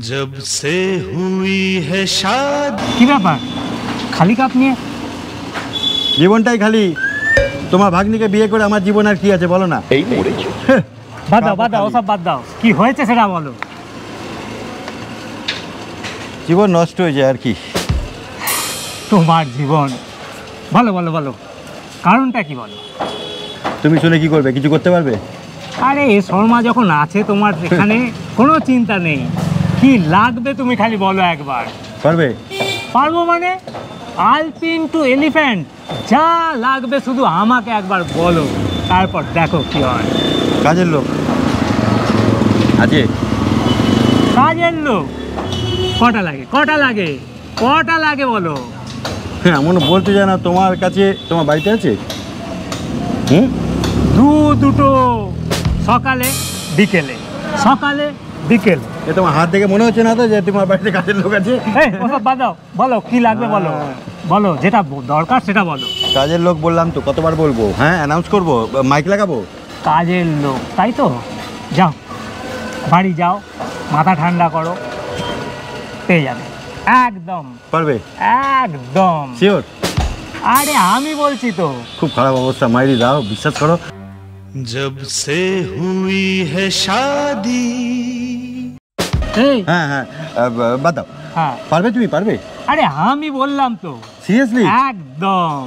जब से हुई है शादी। কি ব্যাপার খালি কাপ নিয়ে? জীবনটাই খালি। তোমার ভাগ্নিকে বিয়ে করে আমার জীবন আর কি আছে বলো না? এই মরেছে। বাদ দাও ওসব বাদ দাও, কি হয়েছে সেটা বলো। জীবন নষ্ট হয়ে যায় আর কি। তোমার জীবন? বলো বলো বলো, কারণটা কি বলো। তুমি শুনে কি করবে? কিছু করতে পারবে? আরে শর্মা যখন আছে তোমার এখানে কোনো চিন্তা নেই, কি লাগবে তুমি খালি বলো একবার। পারবে? পারবো মানে আলপিন টু এলিফ্যান্ট যা লাগবে শুধু আমাকে একবার বলো, তারপর দেখো কি হয়। কাজের লোক আছে? কাজের লোক কটা লাগে কটা লাগে কটা লাগে বলো। হ্যাঁ এমন বলতে যায় না। তোমার কাছে তোমার বাড়িতে আছে? দুটো সকালে বিকেলে, সকালে বিকেলে। এ তোমার হাত দেখে মনে হচ্ছে না তো যে তোমার বাড়িতে কাজের লোক আছে? ওসব বাদ দাও, বলো কি লাগবে বলো, বলো যেটা দরকার সেটা বলো। কাজের লোক বললাম তো, কতবার বলবো? হ্যাঁ অ্যানাউন্স করবো, মাইক লাগাবো? কাজের লোক তাই তো, যাও বাড়ি যাও, মাথা ঠান্ডা করো, পেয়ে যাবে একদম। পারবে? একদম শিওর? আরে আমি বলছি তো। খুব খারাপ অবস্থা, মাইরি দাও, বিশ্বাস করো। जब से हुई है शादी। হ্যাঁ হ্যাঁ বাদ দাও। হ্যাঁ পারবে? তুমি পারবে? আরে আমি বললাম তো সিরিয়াসলি? একদম।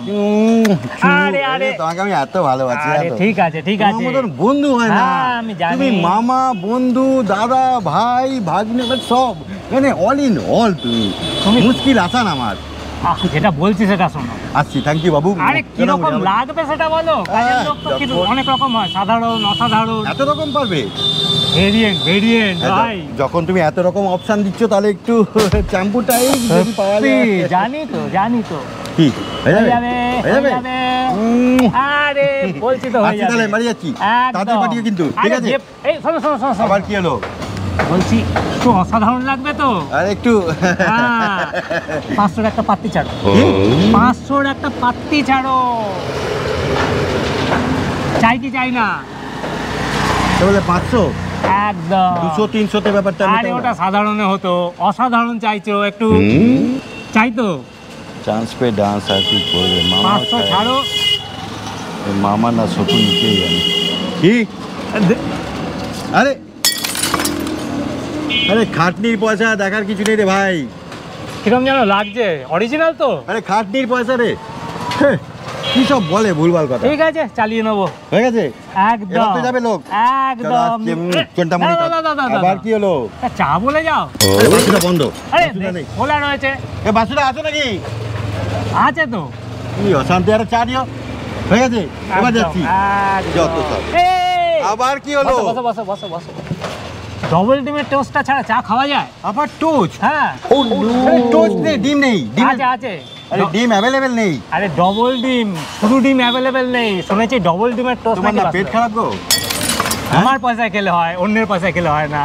আরে আরে তোমাকে আমি এত ভালোবাসি। আরে ঠিক আছে ঠিক আছে, আমাদের বন্ধু হয় না? হ্যাঁ আমি জানি। তুমি মামা, বন্ধু, দাদা, ভাই, ভাগ্নে, সব মানে অল ইন অল। তুমি মুশকিল আসান আমার। যেটা বলছি সেটা শোনো। আসছি, থ্যাংক ইউ বাবু। আরে কিরকম লাগবে সেটা বলো। কাজের লোক তো কিন্তু অনেক রকম হয়, সাধারণ অসাধারণ। এত রকম পারবে? ভেরিয়েন্ট ভেরিয়েন্ট ভাই। যখন তুমি এত রকম অপশন দিচ্ছ তাহলে একটু চ্যাম্পুটাই যদি পাওয়া যায়। জানি তো জানি তো। কি হয়ে হয়ে যাবে? যাবে হয়ে যাবে। আরে বলছি তো হয়ে যাবে। তাহলে বাড়ি যাচ্ছি, তাড়াতাড়ি পাঠিয়ে কিন্তু, ঠিক আছে? এই শোনো শোনো শোনো আবার কি হলো? বলছি একটু অসাধারণ লাগবে তো। আরে একটু 500 একটা পাত্তি ছাড়ো। 500 একটা পাত্তি ছাড়ো। চাই কি চাই না? তাহলে 500? একদম। 200-300 ব্যাপারটা। আরে ওটা সাধারণে হতো, অসাধারণ চাইছো একটু। চাই তো? চান্স পে ডান্স আর কি করবে মামা? 500 ছাড়ো। মামা না শকুন নিতেই জানে কি। আরে আরে খাটনির পয়সা দেখার কিছু নেই রে ভাই। কিরম যেন লাগছে, অরিজিনাল তো? আরে খাটনির পয়সা রে, কি সব বলে ভুলভাল কথা। ঠিক আছে চালিয়ে নেবো। হয়ে গেছে একদম যাবে লোক একদম। আবার কি হলো? চা বলে যাও। বাসুটা বন্ধ। আরে খোলা রয়েছে। এ বাসুটা আছে নাকি? আছে তো। কি অশান্তি। আরে চা দিও। হয়ে গেছে, এবার যাচ্ছি। যত সব। আবার কি হলো? বসো বসো বসো বসো। ডবল ডিমের টোস্টটা ছাড়া চা খাওয়া যায়? আবার টোস্ট? হ্যাঁ। ও টোস্ট নেই, ডিম নেই? আছে আছে। আরে ডিম অ্যাভেলেবেল নেই? আরে ডবল ডিম, শুধু ডিম অ্যাভেলেবেল নেই। শুনেছি ডবল ডিমের টোস্ট। তোমার না পেট খারাপ গো? আমার পয়সায় খেলে হয়, অন্যের পয়সায় খেলে হয় না।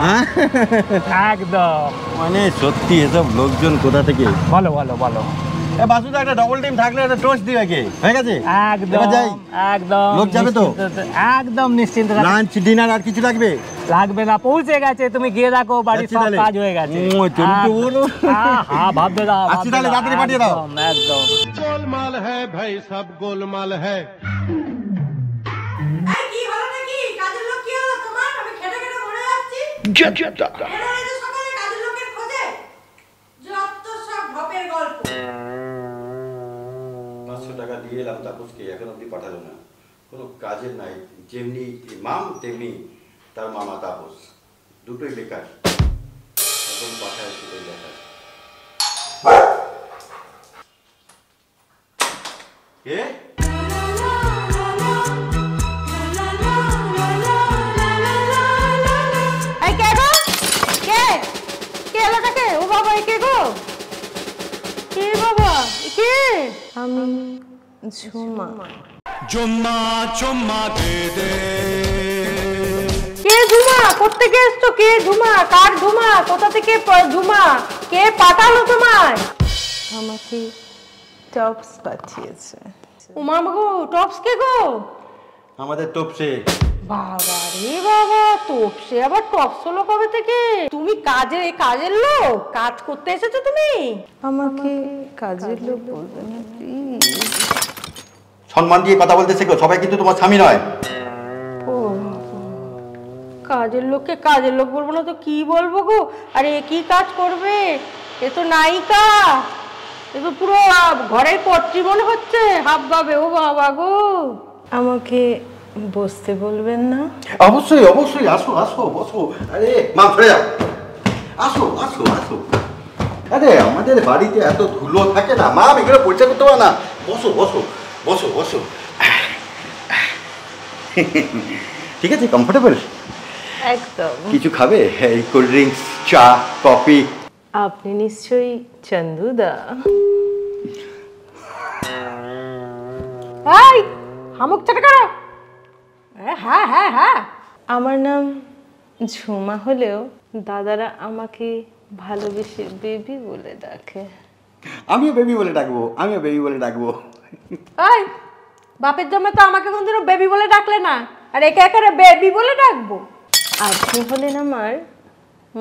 একদম। মানে সত্যি এসব লোকজন কোথা থেকে? বলো বলো বলো। এ বাসুদা একটা ডবল ডিম থাকলে একটা টোস্ট দিবে কে? হয়ে গেছে একদম যাই। একদম। লোক যাবে তো? একদম নিশ্চিন্ত। লাঞ্চ ডিনার আর কিছু লাগবে? লাগবে না, পৌঁছে গেছে। তুমি গিয়ে দেখো বাড়ির সব কাজ হয়ে গেছে। ভাববে দাও। আসছি তাহলে, তাড়াতাড়ি পাঠিয়ে দাও। একদম। गोलमाल है भाई, सब गोलमाल है। কি হলো নাকি? কাজের লোক কি হলো তোমার? আমি খেটে খেটে মরে যাচ্ছি। সকালে কাজের লোকের খোঁজে যত সব ঢপের গল্প। 500 টাকা দিয়ে এলাম তাপসকে, এখন অব্দি পাঠালো না। কোনো কাজের নাই, যেমনি মাম তেমনি তার মামা তাপস, দুটোই বেকার। এখন পাঠায় সেটাই দেখার। কে? এই কে গো? কে? কে এলাকা কে? ও বাবা কে গো? কে বাবা? কে? আমি ঝুমা। चुम्मा चुम्मा दे दे। কে ঝুমা? কোত্থেকে এসছো? কে ঝুমা? কার ঝুমা? কোথা থেকে ঝুমা? কে পাঠালো তোমায়? আমাকে টপস পাঠিয়েছে। ও মামা গো, টপস কে গো? আমাদের তোপসে। বাবা রে বাবা, তোপসে আবার টপস হলো কবে থেকে? তুমি কাজের লোক, কাজ করতে এসেছো তুমি? আমাকে কাজের লোক বলবেন না প্লিজ। সম্মান দিয়ে কথা বলতে শেখো, সবাই কিন্তু তোমার স্বামী নয়। ও কাজের লোককে কাজের লোক বলবো না তো কি বলবো গো? আরে এ কি কাজ করবে? এ তো নায়িকা, এ তো পুরো ঘরের কর্ত্রী মনে হচ্ছে, হাব ভাবে। ও বাবা গো, আমাকে বসতে বলবেন না? অবশ্যই অবশ্যই, আসো আসো বসো। আরে মা সরে যাও, আসো আসো আসো। আরে আমাদের বাড়িতে এত ধুলো থাকে না মা, এগুলো পরিষ্কার করতে পারো না। বসো বসো বসো বসো। ঠিক আছে, কমফোর্টেবল? একদম। কিছু খাবে? এই কোল্ড ড্রিঙ্কস, চা, কফি? আপনি নিশ্চয়ই চন্দুদা? এই হামুক চাটা করো। হ্যাঁ হ্যাঁ হ্যাঁ, আমার নাম ঝুমা হলেও দাদারা আমাকে ভালোবেসে বেবি বলে ডাকে। আমিও বেবি বলে ডাকবো, আমিও বেবি বলে ডাকবো। এই বাপের জন্য তো আমাকে কোনদিনও বেবি বলে ডাকলে না, আর একে একে বেবি বলে ডাকবো? আপনি হলেন আমার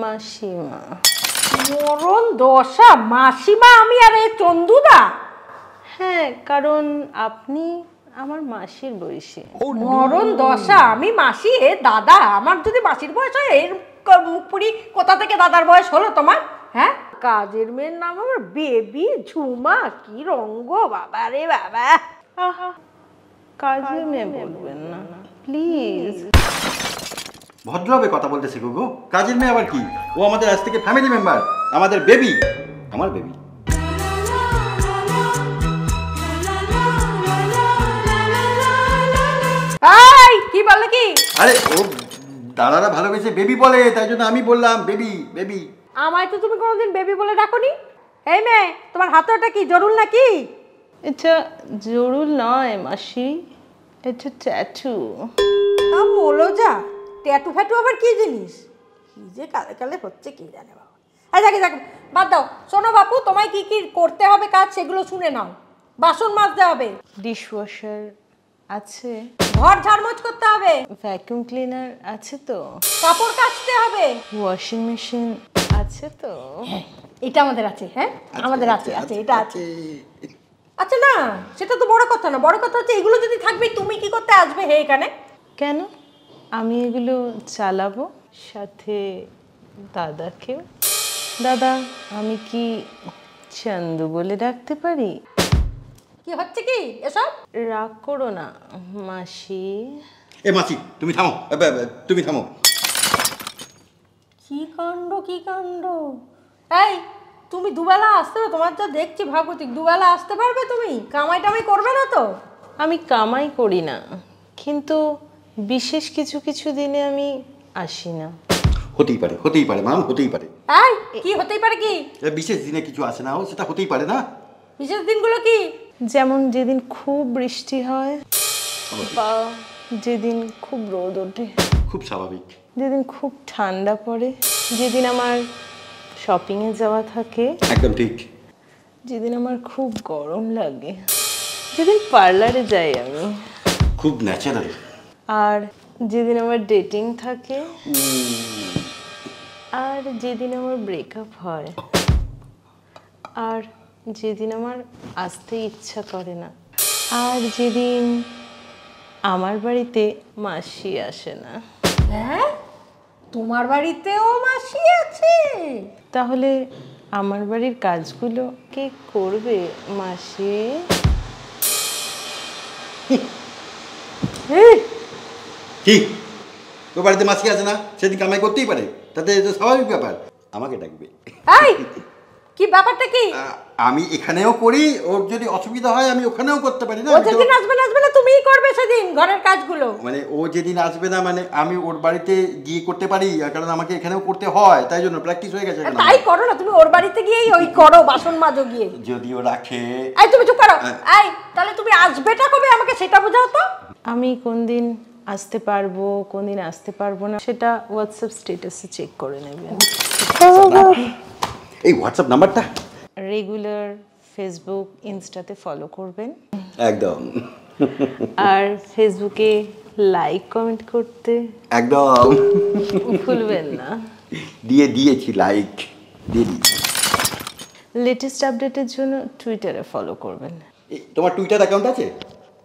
মাসিমা। মরণ দশা, মাসিমা আমি আর এই চন্দুদা? হ্যাঁ, কারণ আপনি আমার মাসির বয়সী। মরণ দশা, আমি মাসি এ দাদা। আমার যদি মাসির বয়স হয়, এর মুখপুরি কোথা থেকে দাদার বয়স হলো তোমার? হ্যাঁ, কাজের মেয়ের নাম আমার বেবি ঝুমা, কি রঙ্গ বাবা রে বাবা। আহা, কাজের মেয়ে বলবেন না প্লিজ। ভদ্রভাবে কথা বলতে শেখো গো। কাজের মেয়ে আবার কি? ও আমাদের আজ থেকে ফ্যামিলি মেম্বার, আমাদের বেবি, আমার বেবি। এই কি বললে কি? আরে ও দাদারা ভালোবেসে বেবি বলে, তাই জন্য আমি বললাম বেবি বেবি। আমায় তো তুমি কোনোদিন বেবি বলে ডাকোনি। এই মেয়ে, তোমার হাতে ওটা কি, জরুল নাকি? এটা জরুল নয় মাসি, এটা ট্যাটু। বলো যা, ট্যাটু ফ্যাটু আবার কি জিনিস? কি যে কালে কালে হচ্ছে কি জানে বাবা। আচ্ছা যাকে বাদ দাও। শোনো বাপু, তোমায় কি কি করতে হবে কাজ সেগুলো শুনে নাও। বাসন মাজতে হবে, ডিশওয়াশার আছে, ঘর ঝাড়মোছ করতে হবে, ভ্যাকুয়াম ক্লিনার আছে তো, কাপড় কাচতে হবে। ওয়াশিং মেশিন আছে তো? এটা আমাদের আছে। হ্যাঁ আমাদের আছে, আছে এটা আছে। আচ্ছা না, সেটা তো বড় কথা না, বড় কথা হচ্ছে এগুলো যদি থাকবে তুমি কি করতে আসবে হে এখানে? কেন? আমি এগুলো চালাবো, সাথে দাদাকেও। দাদা, আমি কি চন্দু বলে ডাকতে পারি? কি হচ্ছে কি এসব? রাগ করো না মাসি। এ মাসি তুমি থামো, তুমি থামো। কি কাণ্ড, কি কাণ্ড! এই তুমি দুবেলা আসতে হবে, তোমার যা দেখছি ভাগবতিক, দুবেলা আসতে পারবে তুমি? কামাই টামাই করবে না তো? আমি কামাই করি না, কিন্তু বিশেষ কিছু কিছু দিনে আমি আসি না। হতেই পারে মাম, হতেই পারে। এই কি হতেই পারে কি? বিশেষ দিনে কিছু আসে না, ও সেটা হতেই পারে না। বিশেষ দিনগুলো কি? যেমন যেদিন খুব বৃষ্টি হয়, বা যেদিন খুব রোদ ওঠে, খুব স্বাভাবিক। যেদিন খুব ঠান্ডা পড়ে, যেদিন আমার শপিংয়ে যাওয়া থাকে, একদম ঠিক। যেদিন আমার খুব গরম লাগে, যেদিন পার্লারে যাই আমি, খুব ন্যাচারাল। আর যেদিন আমার ডেটিং থাকে, আর যেদিন আমার ব্রেকআপ হয়, আর যেদিন আমার আসতে ইচ্ছা করে না, আর যেদিন আমার বাড়িতে মাসি আসে না। হ্যাঁ, তোমার বাড়িতেও মাসি আছে? তাহলে আমার বাড়ির কাজগুলো কে করবে মাসি? কি তোর বাড়িতে মাসি আছে না, সেদিন কামাই করতেই পারে, তাতে এটা স্বাভাবিক ব্যাপার। আমাকে ডাকবে। এই কি ব্যাপারটা কি? আমি এখানেও করি, ওর যদি অসুবিধা হয় আমি ওখানেও করতে পারি না। ও যেদিন আসবে না আসবে না তুমিই করবে সেদিন ঘরের কাজগুলো। মানে ও যেদিন আসবে না মানে আমি ওর বাড়িতে গিয়ে করতে পারি, কারণ আমাকে এখানেও করতে হয়, তাই জন্য প্র্যাকটিস হয়ে গেছে। তাই করো না, তুমি ওর বাড়িতে গিয়েই ওই করো, বাসন মাজো গিয়ে। যদি ও রাখে। এই তুমি চুপ করো। এই তাহলে তুমি আসবেটা কবে আমাকে সেটা বোঝাও তো। আমি কোন দিন আসতে পারবো, কোন দিন আসতে পারবো না, সেটা হোয়াটসঅ্যাপ স্ট্যাটাসে চেক করে নেবেন। এই হোয়াটসঅ্যাপ নাম্বারটা রেগুলার ফেসবুক ইনস্টাতে ফলো করবেন, একদম। আর ফেসবুকে লাইক কমেন্ট করতে একদম ভুলবেন না। দিয়েছি লাইক দিয়ে দিয়েছি। লেটেস্ট আপডেটের জন্য টুইটারে ফলো করবেন। তোমার টুইটার অ্যাকাউন্ট আছে?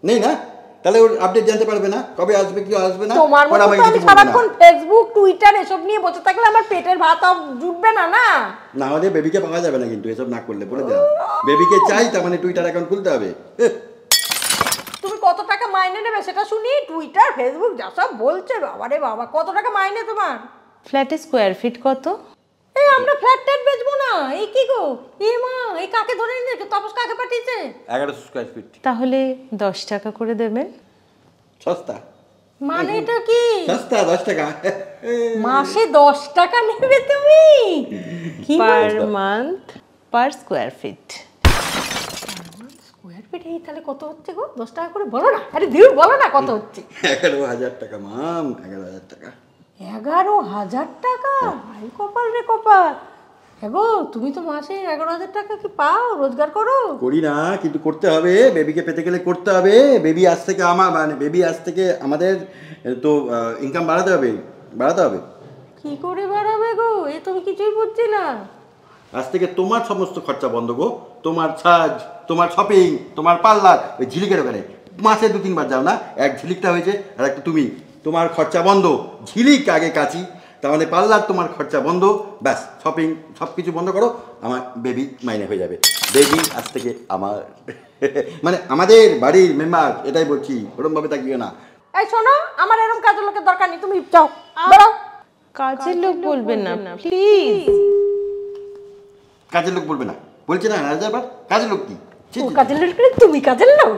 নেই না? তাহলে ওর আপডেট জানতে পারবে না, কবে আসবে কি আসবে না। তোমার মতো তো আমি সারাক্ষণ ফেসবুক টুইটার এসব নিয়ে বসে থাকলে আমার পেটের ভাত জুটবে না। না না আমাদের বেবিকে পাওয়া যাবে না কিন্তু এসব না করলে, বলে দিলাম। বেবিকে চাই, তার মানে টুইটার অ্যাকাউন্ট খুলতে হবে। তুমি কত টাকা মাইনে নেবে সেটা শুনি। টুইটার ফেসবুক যা সব বলছে, বাবা রে বাবা, কত টাকা মাইনে তোমার? ফ্ল্যাটে স্কোয়ার ফিট কত? এই আমরা ফ্ল্যাট ট্যাট বেচবো না। এই কি গো, এ মা, এই কাকে ধরে নিয়ে তাপস কাকে পাঠিয়েছে? 1100 স্কয়ার ফিট। তাহলে 10 টাকা করে দেবেন। সস্তা মানে এটা কি? সস্তা 10 টাকা। মাসে 10 টাকা নেবে তুমি? কি per month per square feet. Square feet? এই তাহলে কত হচ্ছে গো? 10 টাকা করে বলো না। আরে দিও, বলো না কত হচ্ছে। 11,000 টাকা মাম, 11,000 টাকা। 11,000 টাকা? ভাই কপাল রে কপাল। গো তুমি তো মাসে 11,000 টাকা কি পাও, রোজগার করো? করি না, কিন্তু করতে হবে। বেবিকে পেতে গেলে করতে হবে। বেবি আজ থেকে বেবি আজ থেকে আমাদের তো ইনকাম বাড়াতে হবে। কি করে বাড়াবে গো? এ তুমি কিছুই বুঝছি না। আজ থেকে তোমার সমস্ত খরচা বন্ধ গো। তোমার সাজ, তোমার শপিং, তোমার পার্লার, ওই ঝিলিকের ওখানে মাসে 2-3 বার যাও না? এক ঝিলিকটা হয়েছে আর একটা তুমি। তোমার খরচা বন্ধ। ঝিলিক আগে কাচি, তার মানে পার্লার তোমার খরচা বন্ধ। ব্যাস, শপিং সব কিছু বন্ধ করো, আমার বেবি মাইনে হয়ে যাবে। বেবি আজ থেকে আমার মানে আমাদের বাড়ির মেম্বার, এটাই বলছি, ওরমভাবে তাকিও না। এই শোনো, আমার এরকম কাজের লোকের দরকার নেই, তুমি যাও বেরো। কাজের লোক বলবেন না প্লিজ। কাজের লোক বলবে না বলছে না, হাজারবার কাজের লোক কি? ও কাজের লোক? তুমি কাজের লোক?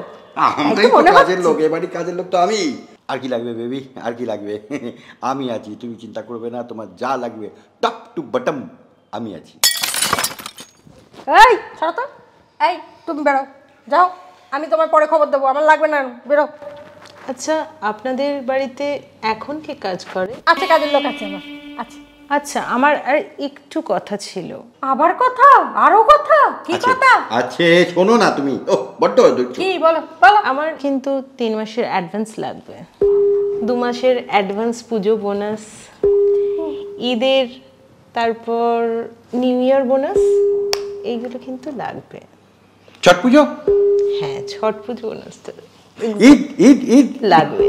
আমরাই তো কাজের লোক, এ বাড়ির কাজের লোক তো আমি। আর কি লাগবে বেবি, আর কি লাগবে? আমি আছি, তুমি চিন্তা করবে না। তোমার যা লাগবে টপ টু বটম আমি আছি। এই ছাড়ো তো। এই তুমি বেরো, যাও। আমি তোমার পরে খবর দেবো, আমার লাগবে না, বেরো। আচ্ছা, আপনাদের বাড়িতে এখন কে কাজ করে? আছে, কাজের লোক আছে আমার, আছে। আচ্ছা, আমার আর একটু কথা ছিল। আবার কথা? আরো কথা? কি কথা? আছে, শোনো না তুমি। ও বড্ড ধৈর্য। কি বলো বলো। আমার কিন্তু 3 মাসের অ্যাডভান্স লাগবে। 2 মাসের অ্যাডভান্স পুজো বোনাস, ঈদের, তারপর নিউ ইয়ার বোনাস, এইগুলো কিন্তু লাগবে। ছট পুজো? হ্যাঁ, ছট পুজো বোনাস তো ঈদ ঈদ ঈদ লাগবে।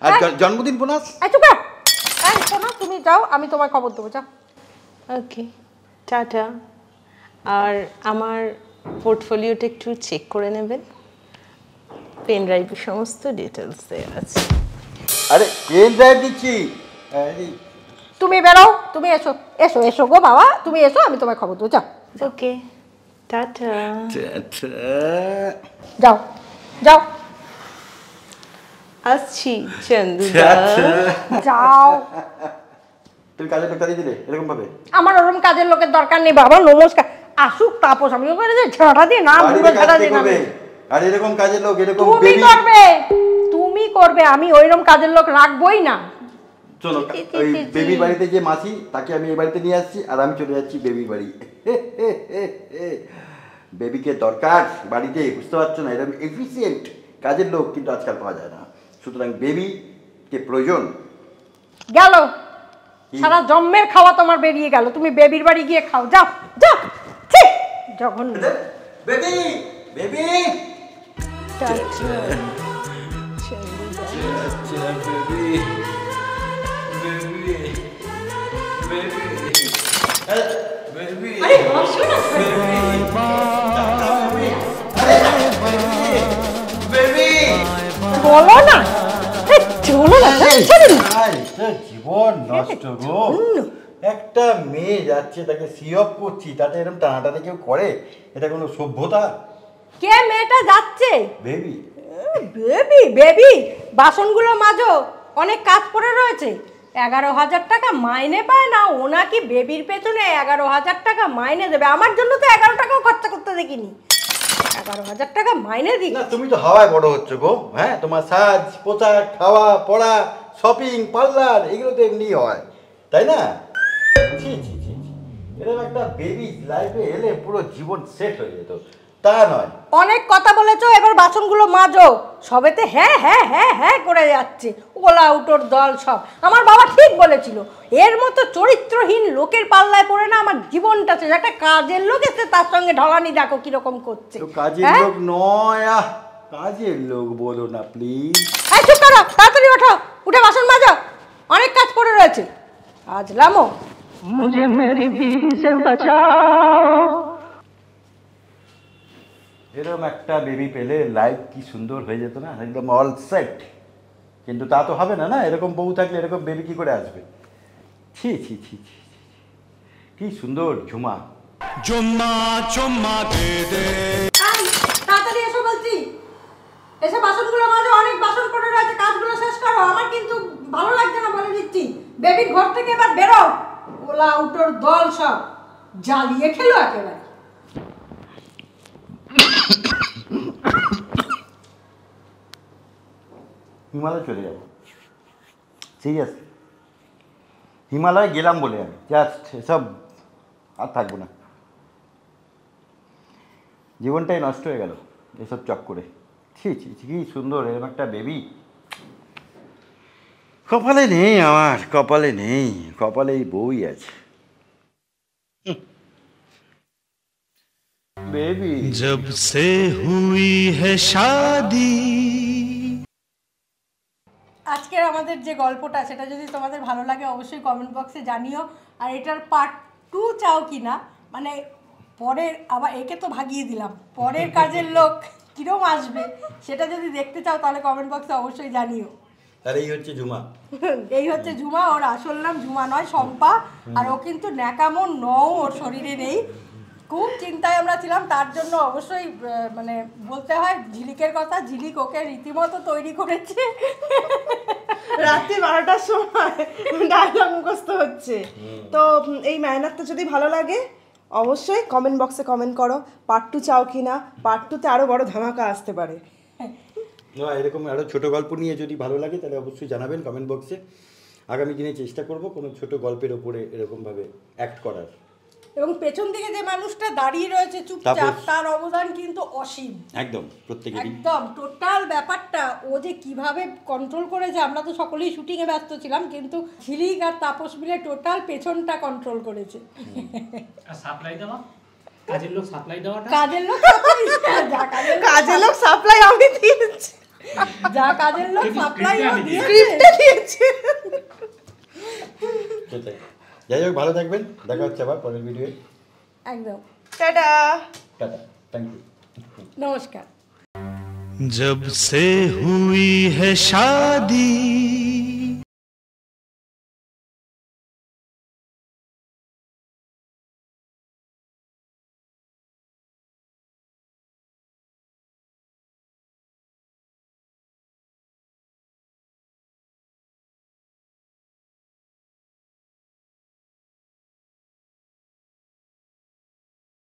আর জন্মদিন বোনাস? এই চুপ কর। এই শোনো, তুমি যাও, আমি তোমার খবর দেবো, যাও। ওকে, টাটা। আর আমার পোর্টফোলিওটা একটু চেক করে নেবেন। পেন ড্রাইভে সমস্ত ডিটেলস দেওয়া আছে। আরে পেন ড্রাইভ দিচ্ছি। তুমি বেরো, তুমি এসো এসো এসো গো বাবা, তুমি এসো, আমি তোমার খবর দেবো, যাও। ওকে, টাটা। যাও যাও। আসছি চন্দু। যাও। তুমি কাজের লোকটা দিয়ে দিলে এরকম ভাবে? আমার ওরকম কাজের লোকের দরকার নেই বাবা, নমস্কার। আসুক তাপস, আমি ওখানে যে ঝাঁটা দিয়ে না, পুরো ঝাঁটা দিয়ে নামে। আর এরকম কাজের লোক, এরকম তুমি করবে, তুমি করবে, আমি ওইরকম কাজের লোক রাখবোই না। চলো, ওই বেবির বাড়িতে যে মাসি, তাকে আমি এই বাড়িতে নিয়ে আসছি, আর আমি চলে যাচ্ছি বেবির বাড়ি। বেবিকে দরকার বাড়িতে, বুঝতে পারছো না? এরকম এফিসিয়েন্ট কাজের লোক কিন্তু আজকাল পাওয়া যায় না। সুতরাং বেবিকে প্রয়োজন। গেল সারা জন্মের খাওয়া তোমার বেরিয়ে গেল, তুমি বেবির বাড়ি গিয়ে খাও, যাও যাও। ঠিক জঘন্য। বেবি বেবি বলো না, চলো না, জীবন নষ্ট গো। একটা মেয়ে যাচ্ছে, তাকে সি অফ করছি, তাতে এরকম টানাটানি কেউ করে? এটা কোনো সভ্যতা? কে মেয়েটা যাচ্ছে? বেবি বেবি বেবি বাসনগুলো মাজো, অনেক কাজ পড়ে রয়েছে। 11,000 টাকা মাইনে পায় না ও, নাকি বেবির পেছনে 11,000 টাকা মাইনে দেবে? আমার জন্য তো 11 টাকাও খরচা করতে দেখিনি। 11,000 টাকা মাইনে দিই না, তুমি তো হাওয়ায় বড় হচ্ছে গো। হ্যাঁ, তোমার সাজ পোশাক, খাওয়া পড়া, শপিং, পার্লার, এগুলো তো এমনি হয়, তাই না? ছি ছি ছি, এরকম একটা বেবি লাইফে এলে পুরো জীবন সেট হয়ে যেত। তা নয়। অনেক কথা বলেছো, এবার বাসনগুলো মাজো। সবেতে হ্যাঁ হ্যাঁ হ্যাঁ হ্যাঁ করে যাচ্ছে, ওলা উটোর দল সব। আমার বাবা ঠিক বলেছিল, এর মতো চরিত্রহীন লোকের পাল্লায় পড়ে না আমার জীবনটা শেষ। একটা কাজের লোক এসে তার সঙ্গে ঢলানি দেখো কিরকম করছে। তো কাজের লোক নয়, কাজের লোক বলো না প্লিজ। এই চুপ করো, তাড়াতাড়ি ওঠো, উঠে বাসন মাজো, অনেক কাজ পড়ে রয়েছে। আজলামো মুঝে মেরি বিবি সে বাঁচাও। এরকম একটা বেবি পেলে লাইফ কি সুন্দর হয়ে যেত না, একদম অল সেট। কিন্তু তা তো হবে না, না এরকম বউ থাকলে এরকম বেবি কি করে আসবে? ছি ছি ছি ছি, কি সুন্দর ঝুমা। চুম্মা চুম্মা দে দে। তাড়াতাড়ি এসো বলছি, এসে বাসনগুলো মাজো, অনেক বাসন পড়ে রয়েছে, কাজগুলো শেষ করো। আমার কিন্তু ভালো লাগছে না বলে দিচ্ছি। বেবির ঘর থেকে এবার বেরো, ওলা উটোর দল সব জ্বালিয়ে খেলো একেবারে। হিমালয় চলে যাবো, সিরিয়াস। হিমালয় গেলাম বলে আমি জাস্ট এসব আর থাকবো না। জীবনটাই নষ্ট হয়ে গেল এসব চক্করে। ছি ছি ছি, কি সুন্দর এরকম একটা বেবি কপালে নেই আমার, কপালে নেই, কপালে এই বউই আছে। বেবি जब से हुई है शादी। আজকের আমাদের যে গল্পটা, সেটা যদি তোমাদের ভালো লাগে অবশ্যই কমেন্ট বক্সে জানিও। আর এটার পার্ট 2 চাও কি না, মানে পরের, আবার একে তো ভাগিয়ে দিলাম, পরের কাজের লোক কিরম আসবে সেটা যদি দেখতে চাও তাহলে কমেন্ট বক্সে অবশ্যই জানিও। আর এই হচ্ছে ঝুমা। এই হচ্ছে ঝুমা, ওর আসল নাম ঝুমা নয়, শম্পা। আর ও কিন্তু ন্যাকামো নও, ওর শরীরে নেই। খুব চিন্তায় আমরা ছিলাম, তার জন্য অবশ্যই মানে বলতে হয় ঝিলিকের কথা। ঝিলিক ওকে রীতিমতো তৈরি করেছে। রাত্রি 12টার সময় ডায়লগ মুখস্থ হচ্ছে। তো এই মেহনতটা যদি ভালো লাগে অবশ্যই কমেন্ট বক্সে কমেন্ট করো। পার্ট 2 চাও কি না, পার্ট 2তে আরও বড় ধামাকা আসতে পারে। না এরকম আরও ছোটো গল্প নিয়ে যদি ভালো লাগে তাহলে অবশ্যই জানাবেন কমেন্ট বক্সে। আগামী দিনে চেষ্টা করব কোনো ছোট গল্পের ওপরে এরকমভাবে অ্যাক্ট করার। এবং পেছন দিকে যে মানুষটা দাঁড়িয়ে রয়েছে চুপচাপ, তার অবদান কিন্তু অসীম। একদম প্রত্যেকেরই, একদম টোটাল ব্যাপারটা ও যে কিভাবে কন্ট্রোল করেছে। আমরা তো সকলেই শুটিংয়ে ব্যস্ত ছিলাম, কিন্তু ঝিলিক আর তাপস মিলে টোটাল পেছনটা কন্ট্রোল করেছে। আর সাপ্লাই দেওয়া, কাজের লোক সাপ্লাই দেওয়াটা, কাজের লোক কাজের লোক সাপ্লাই আমি দিয়েছি, যা কাজের লোক সাপ্লাই দিয়েছে। সেটাই। যাই হোক, ভালো থাকবেন, দেখা হচ্ছে আবার পরের ভিডিওয়ে। একদম, টাটা। টাটা, থ্যাংক ইউ, নমস্কার। जब से हुई है शादी।